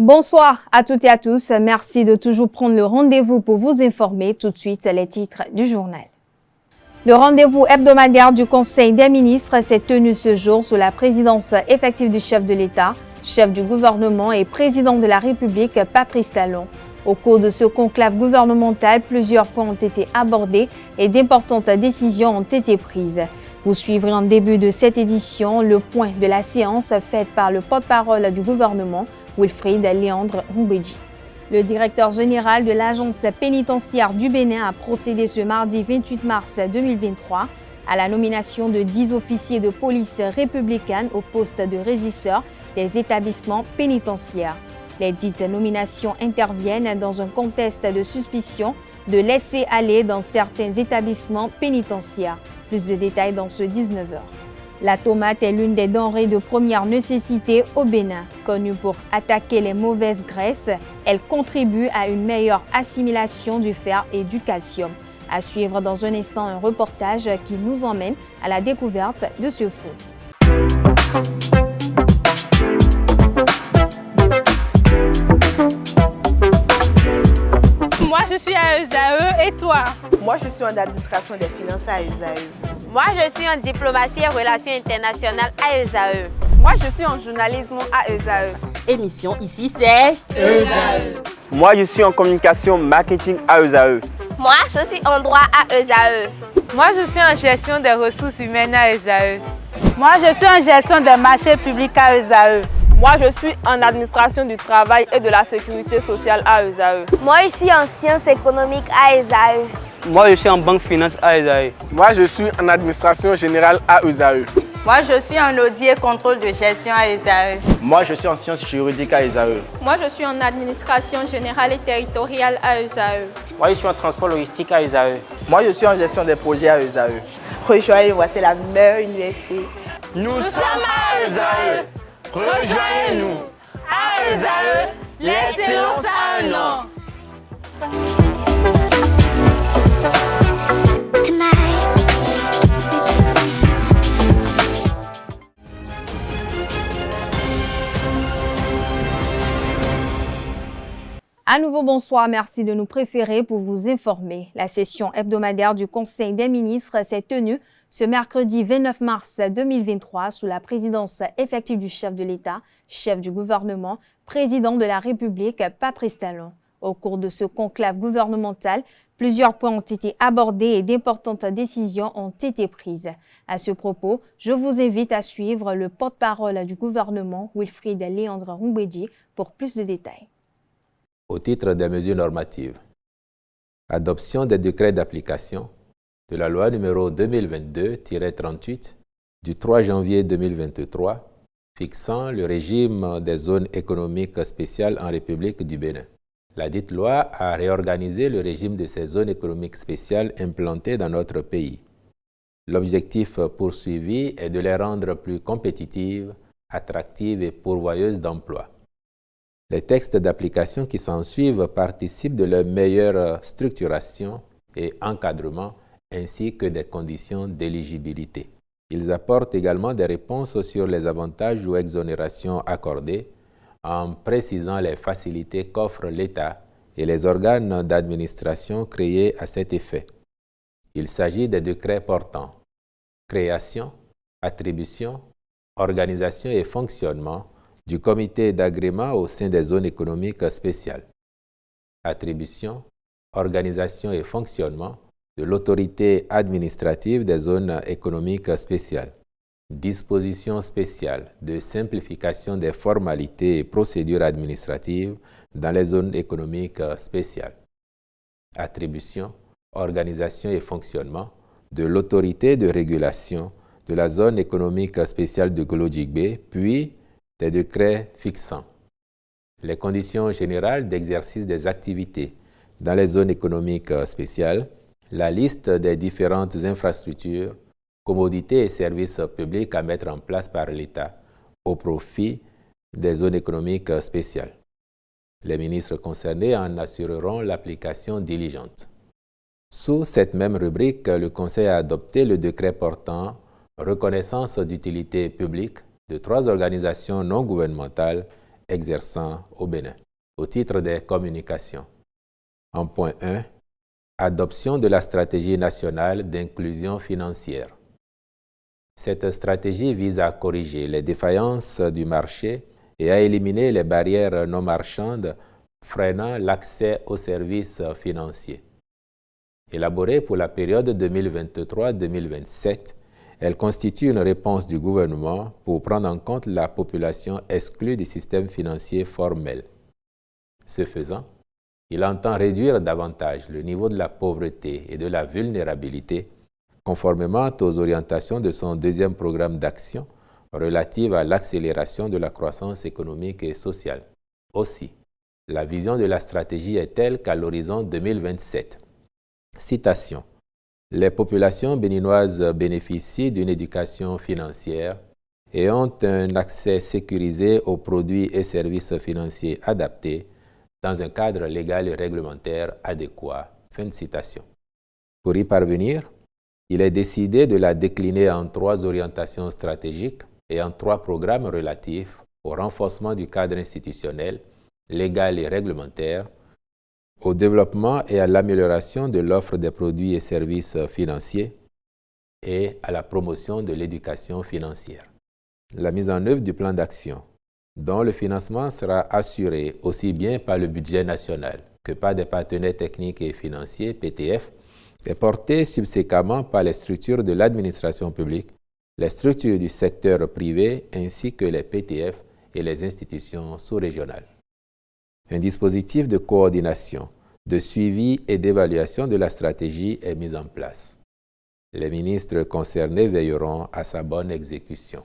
Bonsoir à toutes et à tous. Merci de toujours prendre le rendez-vous pour vous informer. Tout de suite, les titres du journal. Le rendez-vous hebdomadaire du Conseil des ministres s'est tenu ce jour sous la présidence effective du chef de l'État, chef du gouvernement et président de la République, Patrice Talon. Au cours de ce conclave gouvernemental, plusieurs points ont été abordés et d'importantes décisions ont été prises. Vous suivrez en début de cette édition le point de la séance faite par le porte-parole du gouvernement, Wilfrid Léandre Ngwedji. Le directeur général de l'agence pénitentiaire du Bénin a procédé ce mardi 28 mars 2023 à la nomination de 10 officiers de police républicaine au poste de régisseur des établissements pénitentiaires. Les dites nominations interviennent dans un contexte de suspicion de laisser aller dans certains établissements pénitentiaires. Plus de détails dans ce 19h. La tomate est l'une des denrées de première nécessité au Bénin. Connue pour attaquer les mauvaises graisses, elle contribue à une meilleure assimilation du fer et du calcium. À suivre dans un instant un reportage qui nous emmène à la découverte de ce fruit. Moi, je suis à ESAE et toi? Moi, je suis en administration des finances à ESAE. Moi, je suis en diplomatie et relations internationales à ESAE. Moi, je suis en journalisme à ESAE. Émission ici, c'est ESAE. Moi, je suis en communication marketing à ESAE. Moi, je suis en droit à ESAE. Moi, je suis en gestion des ressources humaines à ESAE. Moi, je suis en gestion des marchés publics à ESAE. Moi, je suis en administration du travail et de la sécurité sociale à ESAE. Moi, je suis en sciences économiques à ESAE. Moi, je suis en banque finance à ESAE. Moi, je suis en administration générale à ESAE. Moi, je suis en audit et contrôle de gestion à ESAE. Moi, je suis en sciences juridiques à ESAE. Moi, je suis en administration générale et territoriale à ESAE. Moi, je suis en transport logistique à ESAE. Moi, je suis en gestion des projets à ESAE. Rejoignez-moi, c'est la meilleure université. Nous sommes à ESAE. Rejoignez-nous. À ESAE, l'excellence a un nom. À nouveau, bonsoir. Merci de nous préférer pour vous informer. La session hebdomadaire du Conseil des ministres s'est tenue ce mercredi 29 mars 2023 sous la présidence effective du chef de l'État, chef du gouvernement, président de la République, Patrice Talon. Au cours de ce conclave gouvernemental, plusieurs points ont été abordés et d'importantes décisions ont été prises. À ce propos, je vous invite à suivre le porte-parole du gouvernement, Wilfrid Léandre Ngwedji, pour plus de détails. Au titre des mesures normatives, adoption des décrets d'application de la loi numéro 2022-38 du 3 janvier 2023 fixant le régime des zones économiques spéciales en République du Bénin. La dite loi a réorganisé le régime de ces zones économiques spéciales implantées dans notre pays. L'objectif poursuivi est de les rendre plus compétitives, attractives et pourvoyeuses d'emplois. Les textes d'application qui s'ensuivent participent de leur meilleure structuration et encadrement ainsi que des conditions d'éligibilité. Ils apportent également des réponses sur les avantages ou exonérations accordées en précisant les facilités qu'offrent l'État et les organes d'administration créés à cet effet. Il s'agit des décrets portant création, attribution, organisation et fonctionnement du comité d'agrément au sein des zones économiques spéciales, attribution, organisation et fonctionnement de l'autorité administrative des zones économiques spéciales, dispositions spéciales de simplification des formalités et procédures administratives dans les zones économiques spéciales, attribution, organisation et fonctionnement de l'autorité de régulation de la zone économique spéciale de Golo-Djigbe, puis des décrets fixant les conditions générales d'exercice des activités dans les zones économiques spéciales, la liste des différentes infrastructures, commodités et services publics à mettre en place par l'État au profit des zones économiques spéciales. Les ministres concernés en assureront l'application diligente. Sous cette même rubrique, le Conseil a adopté le décret portant reconnaissance d'utilité publique de 3 organisations non gouvernementales exerçant au Bénin. Au titre des communications. En point 1, adoption de la stratégie nationale d'inclusion financière. Cette stratégie vise à corriger les défaillances du marché et à éliminer les barrières non marchandes freinant l'accès aux services financiers. Élaborée pour la période 2023-2027, elle constitue une réponse du gouvernement pour prendre en compte la population exclue du système financier formel. Ce faisant, il entend réduire davantage le niveau de la pauvreté et de la vulnérabilité, conformément aux orientations de son deuxième programme d'action relative à l'accélération de la croissance économique et sociale. Aussi, la vision de la stratégie est telle qu'à l'horizon 2027. Citation. Les populations béninoises bénéficient d'une éducation financière et ont un accès sécurisé aux produits et services financiers adaptés dans un cadre légal et réglementaire adéquat. Fin de citation. Pour y parvenir, il est décidé de la décliner en 3 orientations stratégiques et en 3 programmes relatifs au renforcement du cadre institutionnel, légal et réglementaire, au développement et à l'amélioration de l'offre des produits et services financiers et à la promotion de l'éducation financière. La mise en œuvre du plan d'action, dont le financement sera assuré aussi bien par le budget national que par des partenaires techniques et financiers, PTF, est portée subséquemment par les structures de l'administration publique, les structures du secteur privé ainsi que les PTF et les institutions sous-régionales. Un dispositif de coordination, de suivi et d'évaluation de la stratégie est mis en place. Les ministres concernés veilleront à sa bonne exécution.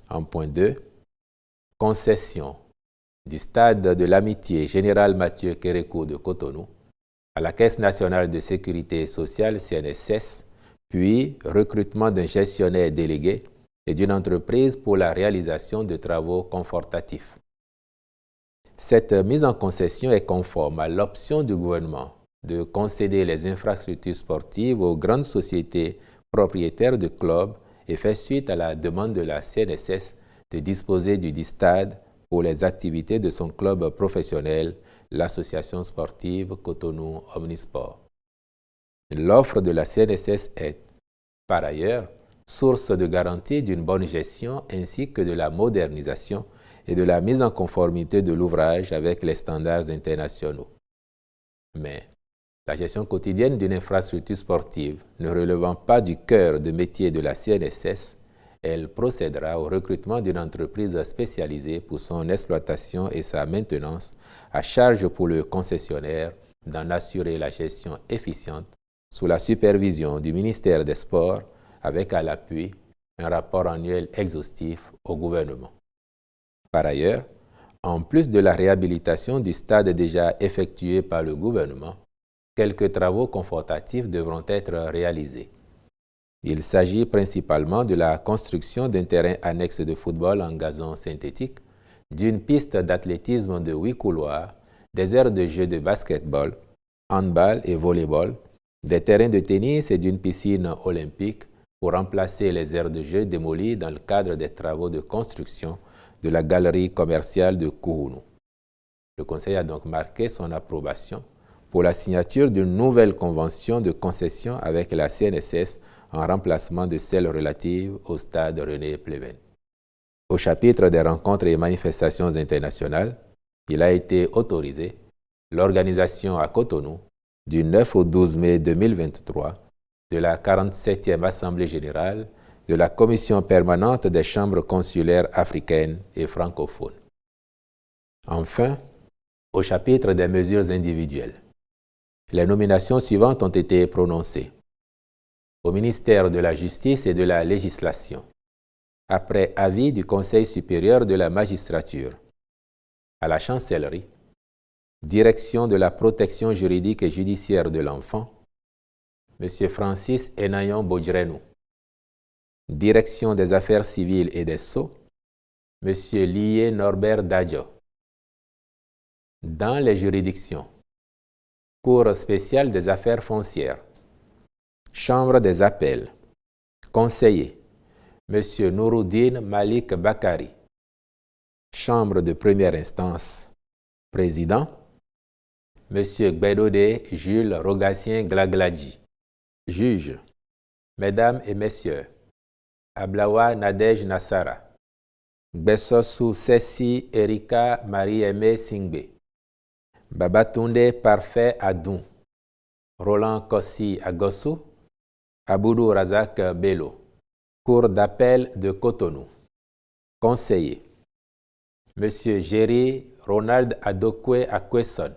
En point 2, concession du stade de l'amitié Général Mathieu Kérékou de Cotonou à la Caisse nationale de sécurité sociale CNSS, puis recrutement d'un gestionnaire délégué et d'une entreprise pour la réalisation de travaux confortatifs. Cette mise en concession est conforme à l'option du gouvernement de concéder les infrastructures sportives aux grandes sociétés propriétaires de clubs et fait suite à la demande de la CNSS de disposer du dit stade pour les activités de son club professionnel, l'association sportive Cotonou Omnisport. L'offre de la CNSS est, par ailleurs, source de garantie d'une bonne gestion ainsi que de la modernisation et de la mise en conformité de l'ouvrage avec les standards internationaux. Mais la gestion quotidienne d'une infrastructure sportive ne relevant pas du cœur de métier de la CNSS, elle procédera au recrutement d'une entreprise spécialisée pour son exploitation et sa maintenance, à charge pour le concessionnaire d'en assurer la gestion efficiente sous la supervision du ministère des Sports avec à l'appui un rapport annuel exhaustif au gouvernement. Par ailleurs, en plus de la réhabilitation du stade déjà effectué par le gouvernement, quelques travaux confortatifs devront être réalisés. Il s'agit principalement de la construction d'un terrain annexe de football en gazon synthétique, d'une piste d'athlétisme de 8 couloirs, des aires de jeu de basketball, handball et volleyball, des terrains de tennis et d'une piscine olympique pour remplacer les aires de jeu démolies dans le cadre des travaux de construction de la galerie commerciale de Kouhounou. Le Conseil a donc marqué son approbation pour la signature d'une nouvelle convention de concession avec la CNSS en remplacement de celle relative au stade René Pleven. Au chapitre des rencontres et manifestations internationales, il a été autorisé l'organisation à Cotonou du 9 au 12 mai 2023 de la 47e Assemblée générale de la Commission permanente des chambres consulaires africaines et francophones. Enfin, au chapitre des mesures individuelles, les nominations suivantes ont été prononcées. Au ministère de la Justice et de la Législation, après avis du Conseil supérieur de la magistrature, à la Chancellerie, Direction de la protection juridique et judiciaire de l'enfant, M. Francis Enayon Bodjrenou. Direction des affaires civiles et des sceaux, M. Lié Norbert Dadjo. Dans les juridictions, Cour spéciale des affaires foncières, Chambre des appels, Conseiller, M. Nouroudine Malik Bakari. Chambre de première instance. Président, M. Gbedode Jules Rogatien Glagladji. Juge, Mesdames et Messieurs, Ablawa Nadej Nassara, Gbesosu Sessi Erika Marie-Aimée Singbe, Babatunde Parfait Adoun, Roland Kossi Agossou, Aboudou Razak Bello, Cour d'appel de Cotonou. Conseiller, M. Jerry Ronald Adokwe Akwesson,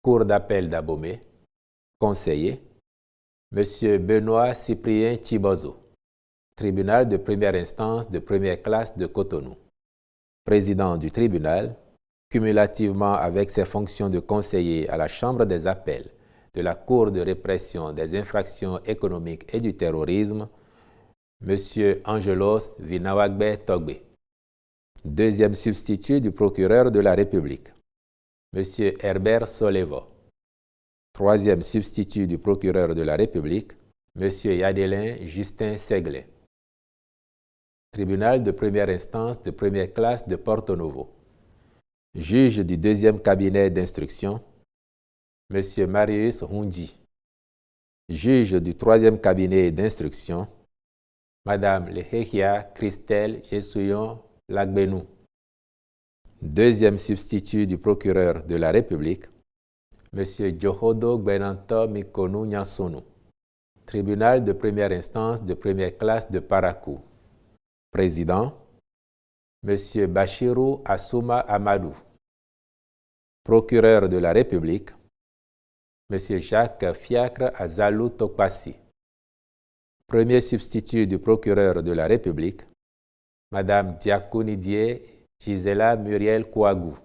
Cour d'appel d'Abomey. Conseiller, M. Benoît Cyprien Chibozo, Tribunal de première instance de première classe de Cotonou. Président du tribunal, cumulativement avec ses fonctions de conseiller à la Chambre des appels de la Cour de répression des infractions économiques et du terrorisme, M. Angelos Vinawagbe Togbe. Deuxième substitut du procureur de la République, M. Herbert Solevo. Troisième substitut du procureur de la République, M. Yadelin Justin Seglet. Tribunal de première instance de première classe de Porto Novo. Juge du deuxième cabinet d'instruction, M. Marius Hundi. Juge du troisième cabinet d'instruction, Mme Lehechia Christelle Jesouillon Lagbenou. Deuxième substitut du procureur de la République, M. Djohodo Gbenanto Mikonu Nyansonu. Tribunal de première instance de première classe de Parakou. Président, M. Bachirou Assouma Amadou. Procureur de la République, M. Jacques Fiacre Azalou Tokpassi. Premier substitut du procureur de la République, Mme Diakounidie Gisela Muriel Kouagou.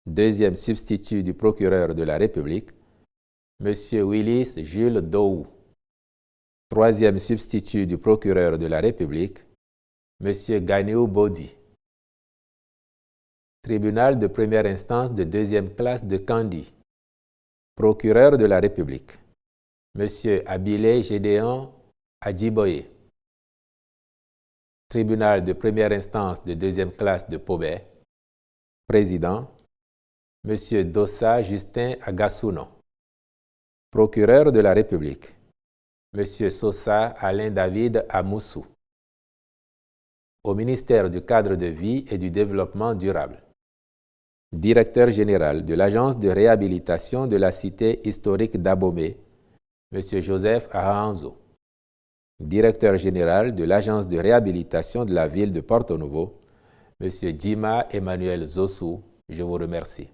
Deuxième substitut du procureur de la République, M. Willis Jules Dou. Troisième substitut du procureur de la République, M. Ganiou Bodi. Tribunal de première instance de deuxième classe de Kandi. Procureur de la République, M. Abile Gédéon Adjiboye. Tribunal de première instance de deuxième classe de Pobé. Président, M. Dossa Justin Agassouno. Procureur de la République, M. Sosa Alain David Amoussou. Au ministère du Cadre de vie et du Développement durable. Directeur général de l'Agence de réhabilitation de la cité historique d'Abomey, M. Joseph Ahanzo. Directeur général de l'Agence de réhabilitation de la ville de Porto Novo, M. Djima Emmanuel Zossou. Je vous remercie.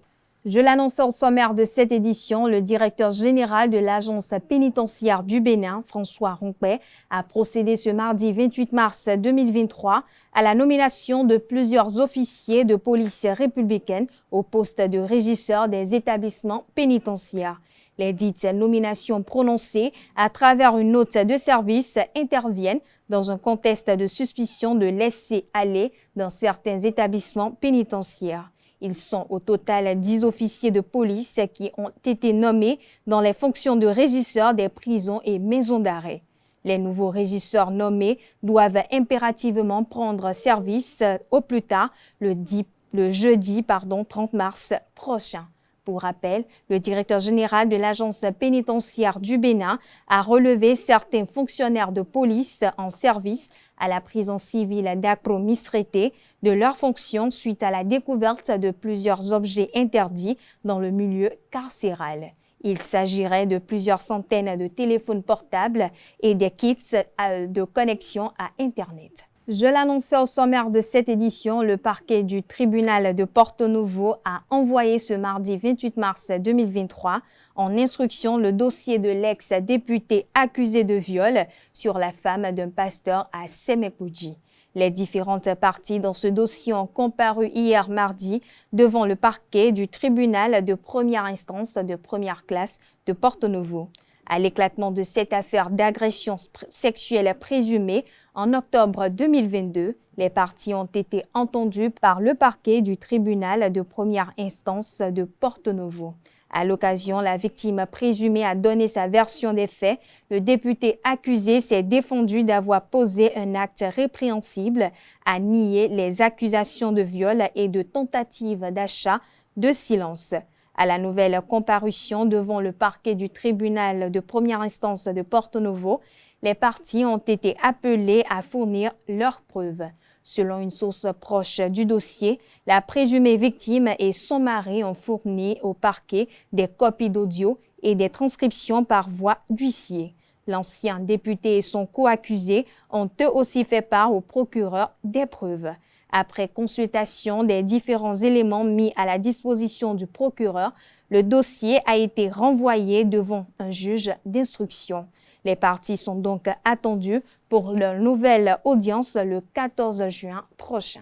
Je l'annonce au sommaire de cette édition, le directeur général de l'agence pénitentiaire du Bénin, François Rompé, a procédé ce mardi 28 mars 2023 à la nomination de plusieurs officiers de police républicaine au poste de régisseur des établissements pénitentiaires. Les dites nominations prononcées à travers une note de service interviennent dans un contexte de suspicion de laisser-aller dans certains établissements pénitentiaires. Ils sont au total 10 officiers de police qui ont été nommés dans les fonctions de régisseurs des prisons et maisons d'arrêt. Les nouveaux régisseurs nommés doivent impérativement prendre service au plus tard le jeudi 30 mars prochain. Pour rappel, le directeur général de l'agence pénitentiaire du Bénin a relevé certains fonctionnaires de police en service à la prison civile d'Akro-Misrété de leurs fonctions suite à la découverte de plusieurs objets interdits dans le milieu carcéral. Il s'agirait de plusieurs centaines de téléphones portables et des kits de connexion à Internet. Je l'annonçais au sommaire de cette édition, le parquet du tribunal de Porto Novo a envoyé ce mardi 28 mars 2023 en instruction le dossier de l'ex-député accusé de viol sur la femme d'un pasteur à Semekoudji. Les différentes parties dans ce dossier ont comparu hier mardi devant le parquet du tribunal de première instance de première classe de Porto Novo. À l'éclatement de cette affaire d'agression sexuelle présumée en octobre 2022, les parties ont été entendues par le parquet du tribunal de première instance de Porto Novo. À l'occasion, la victime présumée a donné sa version des faits. Le député accusé s'est défendu d'avoir posé un acte répréhensible, a nié les accusations de viol et de tentative d'achat de silence. À la nouvelle comparution devant le parquet du tribunal de première instance de Porto Novo, les parties ont été appelées à fournir leurs preuves. Selon une source proche du dossier, la présumée victime et son mari ont fourni au parquet des copies d'audio et des transcriptions par voie d'huissier. L'ancien député et son co-accusé ont eux aussi fait part au procureur des preuves. Après consultation des différents éléments mis à la disposition du procureur, le dossier a été renvoyé devant un juge d'instruction. Les parties sont donc attendues pour leur nouvelle audience le 14 juin prochain.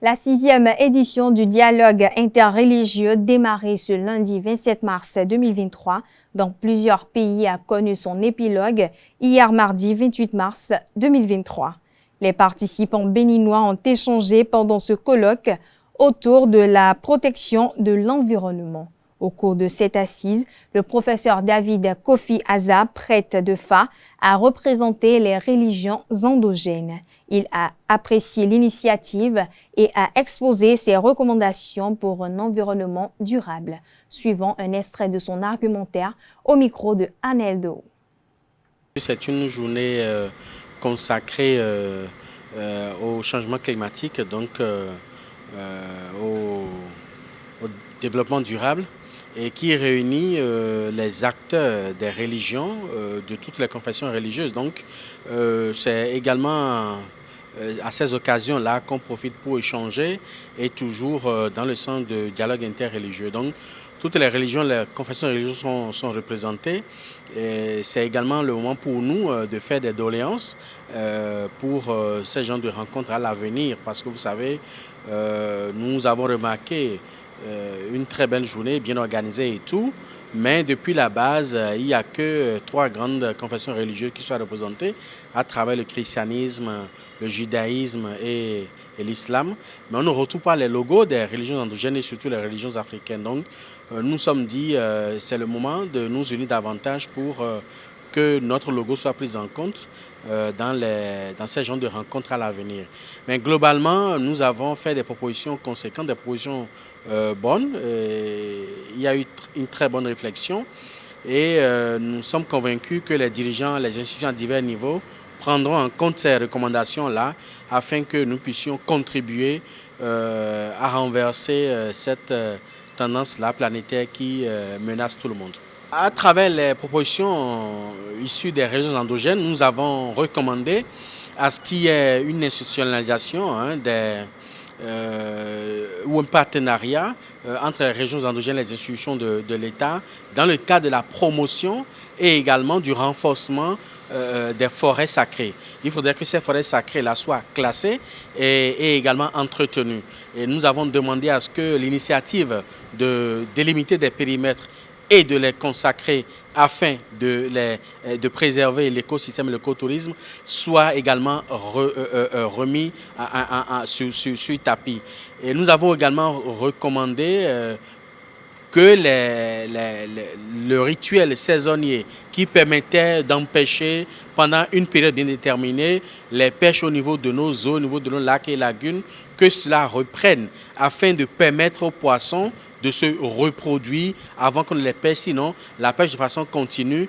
La 6e édition du dialogue interreligieux démarré ce lundi 27 mars 2023 dans plusieurs pays a connu son épilogue hier mardi 28 mars 2023. Les participants béninois ont échangé pendant ce colloque autour de la protection de l'environnement. Au cours de cette assise, le professeur David Kofi Aza, prêtre de Fa, a représenté les religions endogènes. Il a apprécié l'initiative et a exposé ses recommandations pour un environnement durable, suivant un extrait de son argumentaire au micro de Aneldo. C'est une journée consacrée au changement climatique, donc au développement durable, et qui réunit les acteurs des religions, de toutes les confessions religieuses. Donc, c'est également à ces occasions-là qu'on profite pour échanger et toujours dans le sens de dialogue interreligieux. Donc, toutes les religions, les confessions religieuses sont représentées. C'est également le moment pour nous de faire des doléances pour ces genres de rencontres à l'avenir, parce que vous savez, nous avons remarqué une très belle journée, bien organisée et tout, mais depuis la base, il n'y a que 3 grandes confessions religieuses qui soient représentées à travers le christianisme, le judaïsme et l'islam. Mais on ne retrouve pas les logos des religions endogènes et surtout les religions africaines. Donc nous sommes dit c'est le moment de nous unir davantage pour que notre logo soit pris en compte dans ces genres de rencontres à l'avenir. Mais globalement, nous avons fait des propositions conséquentes, des propositions bonnes. Il y a eu une très bonne réflexion et nous sommes convaincus que les dirigeants, les institutions à divers niveaux prendront en compte ces recommandations-là afin que nous puissions contribuer à renverser cette tendance-là planétaire qui menace tout le monde. À travers les propositions issues des religions endogènes, nous avons recommandé à ce qu'il y ait une institutionnalisation ou un partenariat entre les régions endogènes et les institutions de l'État dans le cadre de la promotion et également du renforcement des forêts sacrées. Il faudrait que ces forêts sacrées-là soient classées et également entretenues. Et nous avons demandé à ce que l'initiative de délimiter des périmètres et de les consacrer afin de préserver l'écosystème et l'écotourisme soit également remis sur tapis. Et nous avons également recommandé que le rituel saisonnier qui permettait d'empêcher pendant une période bien déterminée les pêches au niveau de nos eaux, au niveau de nos lacs et lagunes, que cela reprenne afin de permettre aux poissons de se reproduire avant qu'on ne les pêche. Sinon, la pêche de façon continue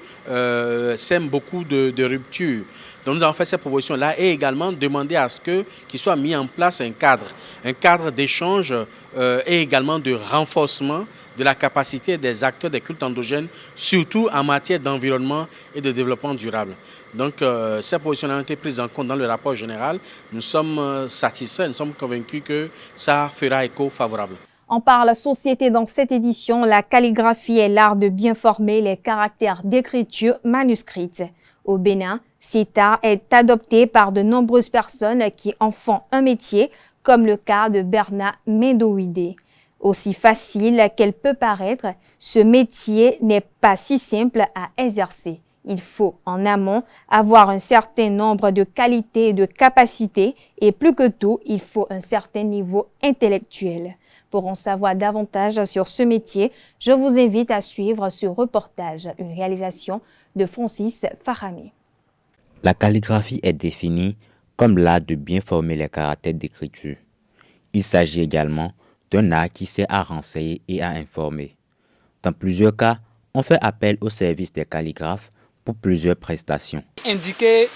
sème beaucoup de ruptures. Donc nous avons fait cette proposition-là et également demandé à ce qu'il soit mis en place un cadre d'échange et également de renforcement de la capacité des acteurs des cultes endogènes, surtout en matière d'environnement et de développement durable. Donc ces propositions ont été prises en compte dans le rapport général. Nous sommes satisfaits, nous sommes convaincus que ça fera écho favorable. On parle société dans cette édition. La calligraphie est l'art de bien former les caractères d'écriture manuscrite. Au Bénin, cet art est adopté par de nombreuses personnes qui en font un métier, comme le cas de Berna Mendoïde. Aussi facile qu'elle peut paraître, ce métier n'est pas si simple à exercer. Il faut, en amont, avoir un certain nombre de qualités et de capacités et plus que tout, il faut un certain niveau intellectuel. Pour en savoir davantage sur ce métier, je vous invite à suivre ce reportage, une réalisation de Francis Farami. La calligraphie est définie comme l'art de bien former les caractères d'écriture. Il s'agit également d'un art qui sert à renseigner et à informer. Dans plusieurs cas, on fait appel au service des calligraphes pour plusieurs prestations. Indiquer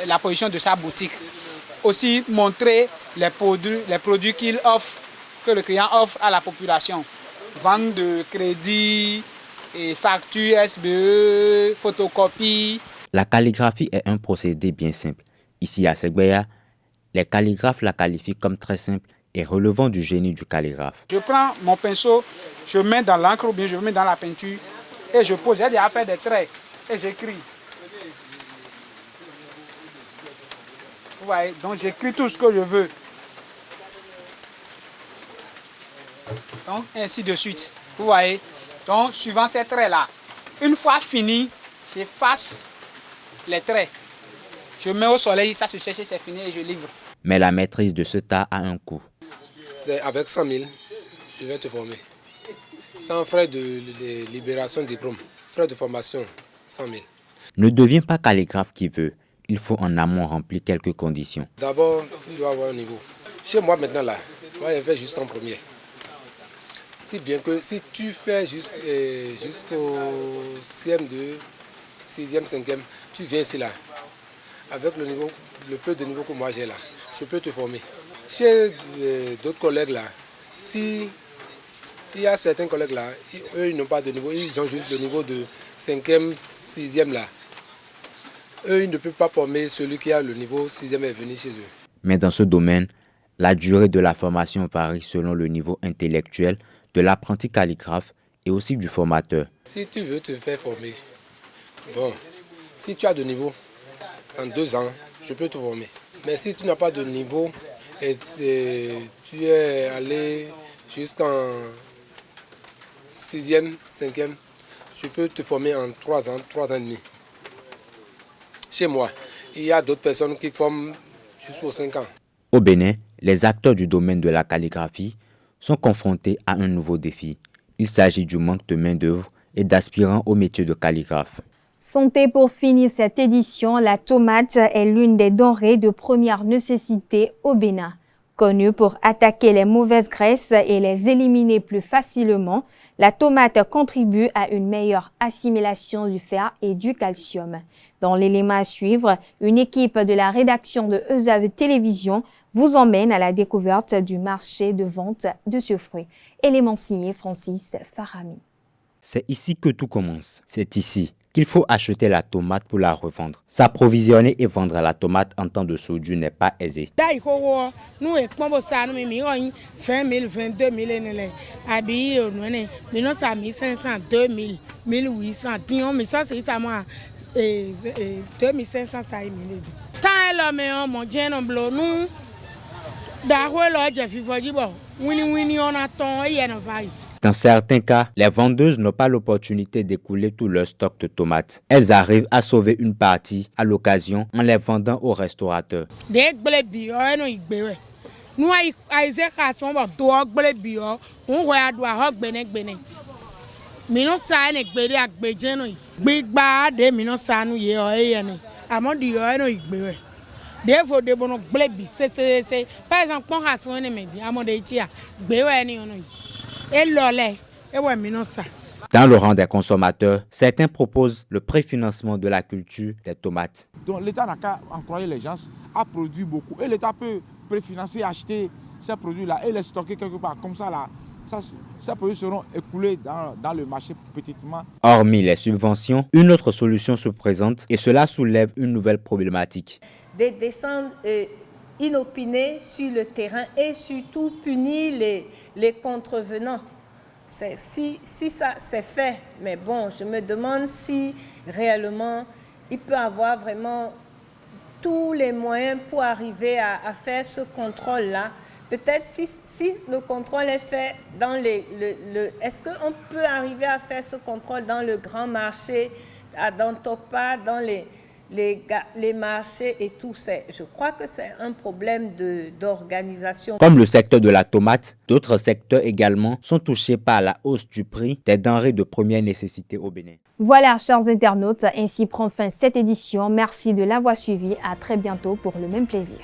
la position de sa boutique, aussi montrer les produits qu'il offre, que le client offre à la population. Vente de crédit, et factures, SBE, photocopie. La calligraphie est un procédé bien simple. Ici à Segbeya, les calligraphes la qualifient comme très simple et relevant du génie du calligraphe. Je prends mon pinceau, je mets dans l'encre ou bien je mets dans la peinture et je pose. J'ai déjà fait des traits et j'écris. Vous voyez, donc j'écris tout ce que je veux. Donc ainsi de suite. Vous voyez, donc suivant ces traits-là. Une fois fini, j'efface les traits. Je mets au soleil, ça se sèche, c'est fini et je livre. Mais la maîtrise de cet art a un coût. C'est avec 100 000, je vais te former. Sans frais de libération de diplôme, frais de formation, 100 000. Ne deviens pas calligraphe qui veut. Il faut en amont remplir quelques conditions. D'abord, tu dois avoir un niveau. Chez moi maintenant là, moi je fais juste en premier. Si bien que si tu fais juste jusqu'au 6e, 6e, 5e, tu viens ici là. Avec le niveau, le peu de niveau que moi j'ai là, je peux te former. Chez d'autres collègues là, si il y a certains collègues là, eux ils n'ont pas de niveau, ils ont juste le niveau de 5e, 6e là. Eux ils ne peuvent pas former celui qui a le niveau 6e est venu chez eux. Mais dans ce domaine, la durée de la formation varie selon le niveau intellectuel de l'apprenti calligraphe et aussi du formateur. Si tu veux te faire former, bon, si tu as de niveau, en 2 ans, je peux te former. Mais si tu n'as pas de niveau et tu es allé jusqu'en 6e, 5e, je peux te former en 3 ans, 3 ans et demi. Chez moi, il y a d'autres personnes qui forment jusqu'aux 5 ans. Au Bénin, les acteurs du domaine de la calligraphie sont confrontés à un nouveau défi. Il s'agit du manque de main-d'œuvre et d'aspirants au métier de calligraphe. Santé pour finir cette édition, la tomate est l'une des denrées de première nécessité au Bénin. Connue pour attaquer les mauvaises graisses et les éliminer plus facilement, la tomate contribue à une meilleure assimilation du fer et du calcium. Dans l'élément à suivre, une équipe de la rédaction de ESAE Télévision vous emmène à la découverte du marché de vente de ce fruit. Élément signé Francis Farami. C'est ici que tout commence. C'est ici qu'il faut acheter la tomate pour la revendre. S'approvisionner et vendre la tomate en temps de soudure n'est pas aisé. Dans certains cas, les vendeuses n'ont pas l'opportunité d'écouler tout leur stock de tomates. Elles arrivent à sauver une partie à l'occasion en les vendant aux restaurateurs. Dans le rang des consommateurs, certains proposent le préfinancement de la culture des tomates. Donc l'État n'a qu'à encourager les gens à produire beaucoup. Et l'État peut préfinancer, acheter ces produits-là et les stocker quelque part. Comme ça, là, ces produits seront écoulés dans le marché petitement. Hormis les subventions, une autre solution se présente et cela soulève une nouvelle problématique. De descendre inopinés sur le terrain et surtout punir les contrevenants. Si ça c'est fait, mais bon, je me demande si réellement il peut avoir vraiment tous les moyens pour arriver à faire ce contrôle-là. Peut-être si le contrôle est fait dans est-ce qu'on peut arriver à faire ce contrôle dans le grand marché à Dantopa, dans les marchés et tout. Je crois que c'est un problème d'organisation. Comme le secteur de la tomate, d'autres secteurs également sont touchés par la hausse du prix des denrées de première nécessité au Bénin. Voilà, chers internautes, ainsi prend fin cette édition. Merci de l'avoir suivi. À très bientôt pour le même plaisir.